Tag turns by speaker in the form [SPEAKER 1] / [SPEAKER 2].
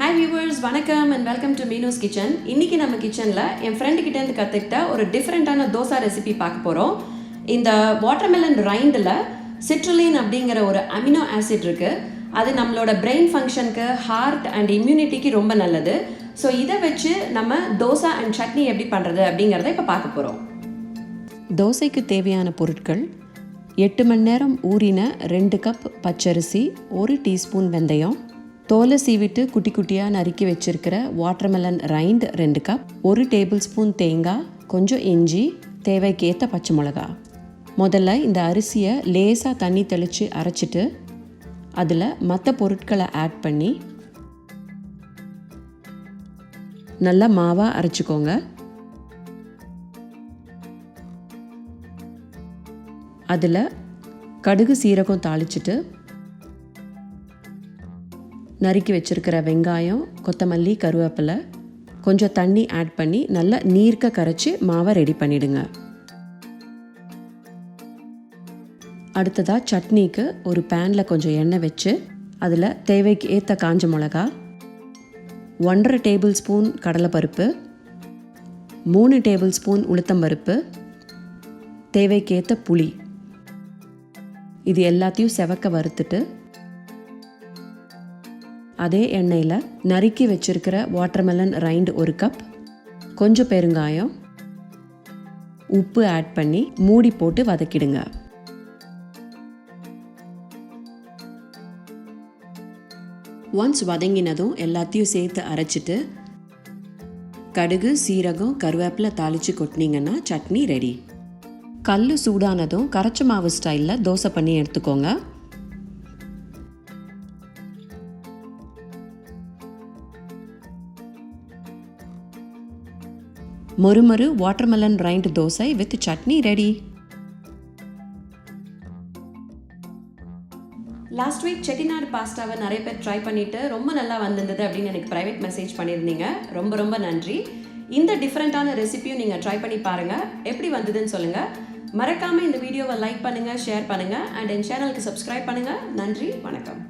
[SPEAKER 1] Hi viewers, வணக்கம் and welcome to Meenu's Kitchen. இன்னைக்கு நம்ம கிச்சன்ல என் ஃப்ரெண்ட் கிட்ட இருந்து கத்துக்கிட்ட ஒரு டிஃபரெண்டான தோசை ரெசிபி பார்க்க போறோம். இந்த வாட்டர்மெலன் ரைண்ட்ல சிட்ருலின் அப்படிங்கிற ஒரு அமினோ ஆசிட் இருக்கு. அது நம்மளோட பிரெயின் ஃபங்க்ஷனுக்கு, ஹார்ட் அண்ட் இம்யூனிட்டிக்கு ரொம்ப நல்லது. ஸோ இதை வச்சு நம்ம தோசை அண்ட் சட்னி எப்படி பண்ணுறது அப்படிங்கிறத இப்போ பார்க்க போகிறோம். தோசைக்கு தேவையான பொருட்கள்: 8 மணி நேரம் ஊறின 2 கப் பச்சரிசி, 1 டீஸ்பூன் வெந்தயம், தோலை சீவிட்டு குட்டி குட்டியாக நறுக்கி வச்சிருக்கிற watermelon Rind 2 cup, 1 table spoon தேங்காய், கொஞ்சம் இஞ்சி, தேவைக்கேற்ற பச்சை மிளகா. முதல்ல இந்த அரிசியை லேசாக தண்ணி தெளித்து அரைச்சிட்டு அதில் மற்ற பொருட்களை ஆட் பண்ணி நல்லா மாவாக அரைச்சிக்கோங்க. அதில் கடுகு சீரகம் தாளிச்சிட்டு நறுக்கி வச்சிருக்கிற வெங்காயம், கொத்தமல்லி, கருவேப்பிலை, கொஞ்சம் தண்ணி ஆட் பண்ணி நல்லா நீர்க்க கரைச்சி மாவை ரெடி பண்ணிடுங்க. அடுத்ததாக சட்னிக்கு ஒரு பேனில் கொஞ்சம் எண்ணெய் வச்சு அதில் தேவைக்கு ஏற்ற காஞ்ச மிளகா, 1.5 டேபிள் ஸ்பூன் கடலைப்பருப்பு, 3 டேபிள் ஸ்பூன் உளுத்தம்பருப்பு, தேவைக்கேற்ற புளி, இது எல்லாத்தையும் செவக்க வறுத்துட்டு அதே எண்ணெயில் நறுக்கி வச்சிருக்கிற வாட்டர்மெலன் ரைண்ட் 1 கப், கொஞ்சம் பெருங்காயம், உப்பு ஆட் பண்ணி மூடி போட்டு வதக்கிடுங்க. ஒன்ஸ் வதங்கினதும் எல்லாத்தையும் சேர்த்து அரைச்சிட்டு கடுகு, சீரகம், கருவேப்பிலை தாளித்து கொட்டினீங்கன்னா சட்னி ரெடி. கல் சூடானதும் கரைச்ச மாவு ஸ்டைலில் தோசை பண்ணி எடுத்துக்கோங்க. மொறுமொறு watermelon rind dosa with chutney ready. Last week Chettinad பாஸ்டாவை நிறைய பேர் ட்ரை பண்ணிவிட்டு ரொம்ப நல்லா வந்திருந்தது அப்படின்னு எனக்கு ப்ரைவேட் மெசேஜ் பண்ணியிருந்தீங்க. ரொம்ப ரொம்ப நன்றி. இந்த டிஃப்ரெண்ட்டான ரெசிபியும் நீங்கள் ட்ரை பண்ணி பாருங்கள். எப்படி வந்ததுன்னு சொல்லுங்கள். மறக்காமல் இந்த வீடியோவை லைக் பண்ணுங்கள், ஷேர் பண்ணுங்கள் அண்ட் என் சேனலுக்கு சப்ஸ்கிரைப் பண்ணுங்கள். நன்றி, வணக்கம்.